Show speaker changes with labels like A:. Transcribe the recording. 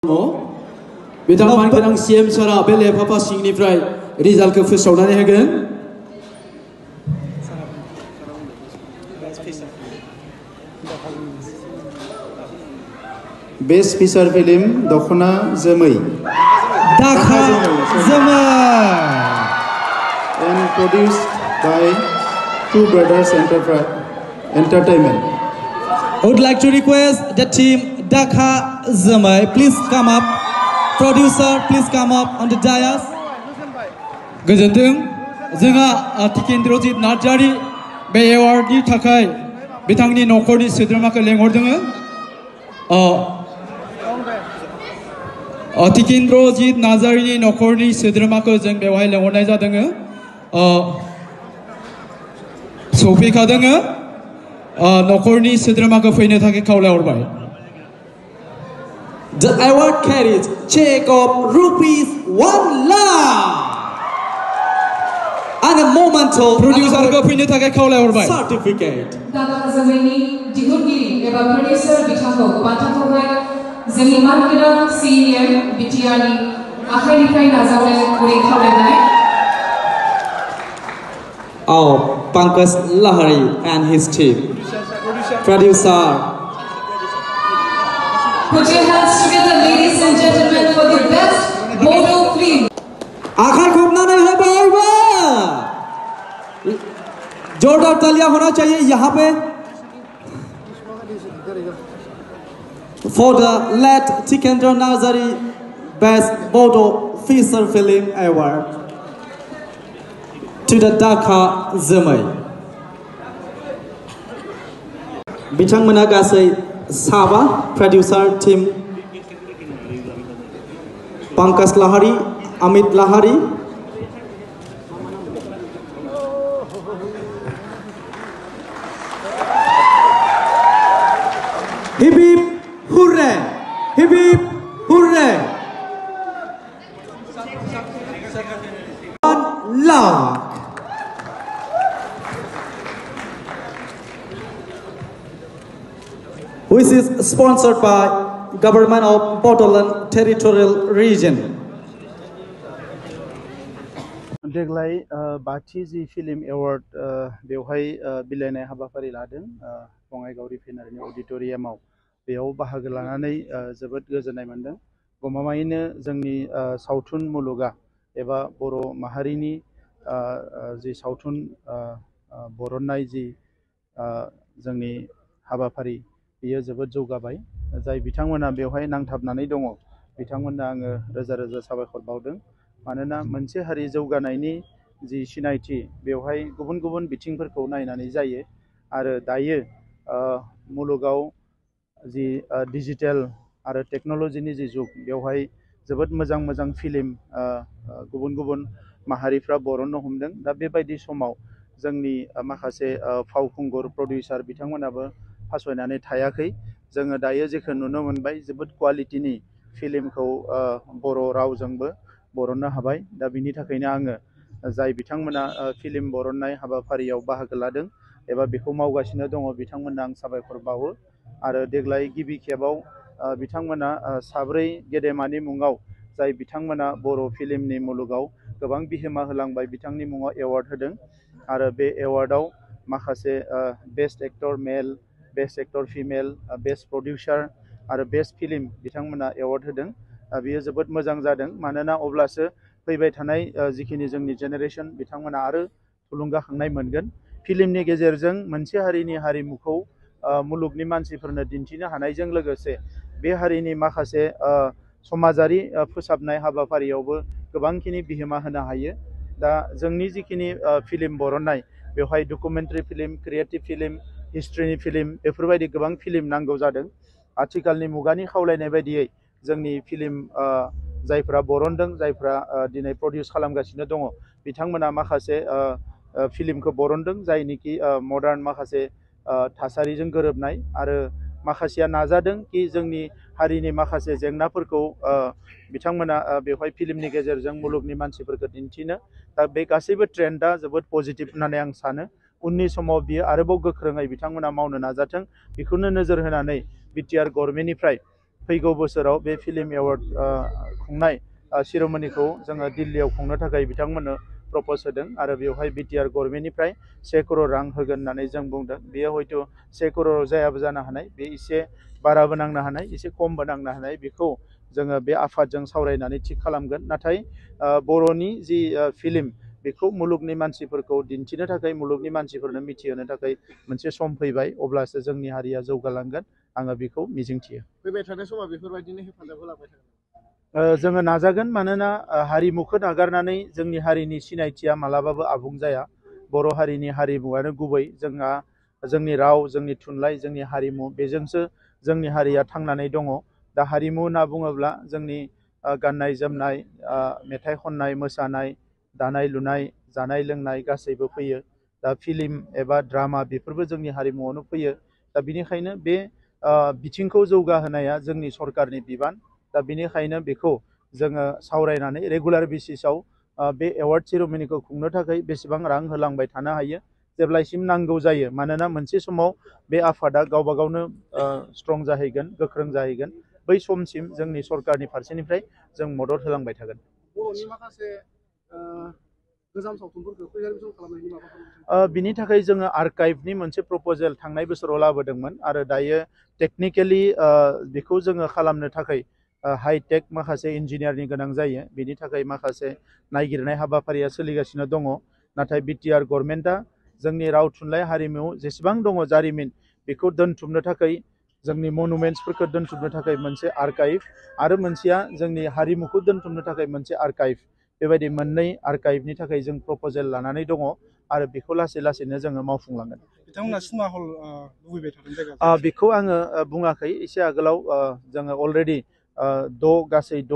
A: बिथांमोन गोनां CM सारा बे लेफाफा सिंनिफ्राय रिजाल्टखौ फोसावनानै होगोन।
B: बेस्ट फीचर फिल्म दखना जोमै
C: दाखा जोमै
B: and produced by Two Brothers Entertainment.
C: I would like to request the team Dakha Zamai, please come up. Producer, please come up on the dais.
A: गोजोनथों जोंहा टिकेन्द्रजित नार्जारी बे एवार्डनि थाखाय बिथांनि नखरनि सोद्रोमाखौ लेंहरदों। टिकेन्द्रजित नार्जारीनि नखरनि सोद्रोमाखौ जों बेवहाय लेंहरनाय जादों। सफैखादों नखरनि सोद्रोमाखौ फैनो थाखाय खावलायहरबाय।
C: The award carries check of ₹1 lakh and a memento
A: प्रडिउसारखौ फैनो थाखाय खावलायहरबाय।
C: certificate.
D: दाखा जोमैनि दिहुनगिरि एबा प्रडिउसार बिथांखौ बान्थाखौहाय जोंनि मानगोनां CM BTRनि आखाइनिफ्राय नाजावनो गुरै खावलायनाय।
C: Pankaj Lahari and his team. Producer.
D: Put your hands together, ladies and gentlemen, for the best Bodo film.
C: आखाई घूमना है बराबर। जोरदार तालियां होना चाहिए यहाँ Pay. For the late Tikendra Nazari Best Bodo Feature Film Award to the Dakha Zamai. बिथांमोना गासै साबा producer team Pankaj Lahari, Amit Lahari, hip hip hooray, hip hip hooray. 1 lakh. Which is sponsored by Government of Bodoland Territorial Region.
B: देग्लाय बाथि जि film award बेवहाय बिलाइनाय हाबाफारि लादों बङाइगाव रिफाइनारिनि अडिटोरियामाव। बेयाव बाहागो लानानै जोबोद गोजोननाय मोनदों। गमामायैनो जोंनि सावथुन मुलुगा एबा बर' माहारिनि जि सावथुन बरननाय जि जोंनि हाबाफारि बियो जोबोद जौगाबाय। जाय बिथांमोना बेवहाय नांथाबनानै दङ बिथांमोननो आङो रोजा रोजा साबायखर बावदों। मानोना मोनसे हारि जौगानायनि जि सिनायथि बेवहाय गुबुन गुबुन बिथिंफोरखौ नायनानै जायो। आरो दायो मुलुगाव जि डिजिटेल आरो टेक्न'लजिनि जि जुग बेवहाय जोबोद मोजां मोजां फिल्म गुबुन गुबुन माहारिफ्रा बरननो हमदों। दा बेबायदि समाव जोंनि माखासे फावखुंगुर प्रडिउसार बिथांमोनाबो फासयनानै थायाखै। जोङो दायो जेखौ नुनो मोनबाय जोबोद क्वालिटिनि फिल्मखौ बर' रावजोंबो बरननो हाबाय। दा बिनि थाखायनो आङो जाय बिथांमोना फिल्म बरननाय हाबाफारियाव बाहागो लादों एबा बेखौ मावगासिनो दङ बिथांमोननो आं साबायखर बावो। आरो देग्लाय गिबि खेबाव बिथांमोना साब्रै गेदेमानि मुङाव जाय बिथांमोना बर' फिल्मनि मुलुगाव गोबां बिहोमा होलांबाय बिथांनि मुङाव एवार्ड होदों। आरो बे एवार्डआव माखासे best actor male, best actor female, best producer आरो बेस्ट फिल्म बिथांमोना एवार्ड होदों। बियो जोबोद मोजां जादों। मानोना अब्लासो फैबाय थानाय जिखिनि जोंनि जेनेरेसन बिथांमोना आरो थुलुंगाखांनाय मोनगोन। फिल्मनि गेजेरजों मोनसे हारिनि हारिमुखौ मुलुगनि मानसिफोरनो दिन्थिनो हानायजों लोगोसे बे हारिनि माखासे समाजारि फोसाबनाय हाबाफारियावबो गोबांखिनि बिहोमा होनो हायो। दा जोंनि जिखिनि फिल्म बरननाय बेवहाय डकुमेन्टारि फिल्म, क्रिएटिभ फिल्म, हिस्ट्रिनि फिल्म बेफोरबायदि गोबां फिल्म नांगौ जादों। आथिखालनि मुगानि खावलायनाय बायदियै जोंनि फिल्म जायफ्रा बरनदों जायफ्रा दिनै प्रडिउस खालामगासिनो दङ बिथांमोना माखासे फिल्मखौ बरनदों जायनिखि मडार्न माखासे थासारिजों गोरोबनाय। आरो माखासेया नाजादों कि जोंनि हारिनि माखासे जेंनाफोरखौ बिथांमोना बेवहाय फिल्मनि गेजेरजों मुलुगनि मानसिफोरखौ दिन्थिनो। दा बे गासैबो ट्रेन्डआ जोबोद पजिटिभ होननानै आं सानो। उननि समाव बियो आरोबाव गोख्रोङै बिथांमोना मावनो नाजाथों बेखौनो नोजोर होनानै बिटिआर गभर्नमेन्टनिफ्राय फैगौ बोसोराव बे फिल्म एवार्ड खुंनाय सेरेमनिखौ जोङो दिल्लीयाव खुंनो थाखाय बिथांमोननो प्रप'ज होदों आरो बेवहाय बिटिआर गभर्नमेन्टनिफ्राय 1 करोड़ रां होगोन होननानै जों बुंदों। बेयो हयथ' 1 करोड़ जायाबो जानो हानाय, बे एसे बाराबो नांनो हानाय, एसे खमबो नांनो हानाय, बेखौ जोङो बे आफादजों सावरायनानै थिग खालामगोन। नाथाय बर'नि जि फिल्म बेखौ मुलुगनि मानसिफोरखौ दिन्थिनो थाखाय, मुलुगनि मानसिफोरनो मिथिहोनो थाखाय मोनसे सम फैबाय, अब्लासो जोंनि हारिया जौगालांगोन, आङो बेखौ मिजिंथियो।
E: फैबाय थानाय समाव बेफोरबायदिनो हेफाजाब होलांबाय थागोन।
B: जोङो नाजागोन, मानोना हारिमुखौ नागारनानै जोंनि हारिनि सिनायथिया मालाबाबो आबुं जाया। बर' हारिनि हारिमुआनो गुबै, जोंनि राव, जोंनि थुनलाइ, जोंनि हारिमु, बेजोंसो जोंनि हारिया थांनानै दङ। दा हारिमु होनना बुङोब्ला जोंनि गाननाय जोमनाय, मेथाइ खननाय, मोसानाय, दानाय लुनाय, जानाय लोंनाय गासैबो फैयो। दा फिल्म एबा ड्रामा बेफोरबो जोंनि हारिमुआवनो फैयो। दा बिनिखायनो बे बिथिंखौ जौगाहोनाया जोंनि सरकारनि बिबान। दा बिनिखायनो बेखौ जोङो सावरायनानै रेगुलार बेसिसाव बे एवार्ड सेरेमनिखौ खुंनो थाखाय बेसेबां रां होलांबाय थानो हायो, जेब्लासिम नांगौ जायो। मानोना मोनसे समाव बे आफादा गावबा गावनो स्ट्रं जाहैगोन, गोख्रों जाहैगोन। बै समसिम जोंनि सरकारनि फारसेनिफ्राय जों मदद होलांबाय थागोन।
E: बर'नि माखासे गोजाम सावथुनफोरखौ प्रिजार्भेसन खालामनायनि माबाफोर
B: बिनि थाखाय जोङो आर्काइभनि मोनसे प्रप'जेल थांनाय बोसोराव लाबोदोंमोन आरो दायो टेकनिकेलि बेखौ जोङो खालामनो थाखाय हाइटेक माखासे इन्जिनियारनि गोनां जायो। बेनि थाखाय माखासे नायगिरनाय हाबाफारिया सोलिगासिनो दङ। नाथाय बिटिआर गभर्नमेन्टआ जोंनि राव थुनलाइ हारिमु जेसेबां दङ जारिमिन, बेखौ दोनथुमनो थाखाय, जोंनि मनुमेन्ट्सफोरखौ दोनथुमनो थाखाय मोनसे आर्काइभ, आरो मोनसेया जोंनि हारिमुखौ दोनथुमनो थाखाय मोनसे आर्काइभ, बेबायदि मोननै आर्काइभनि थाखाय जों प्रप'जेल लानानै दङ आरो बेखौ लासै लासैनो जोङो मावफुंलांगोन।
E: बिथांमोना सिनेमा हल लुबैबाय थादों जायगा।
B: बेखौ आङो बुङाखै, एसे आगोलाव जोङो अलरेडि गासै 6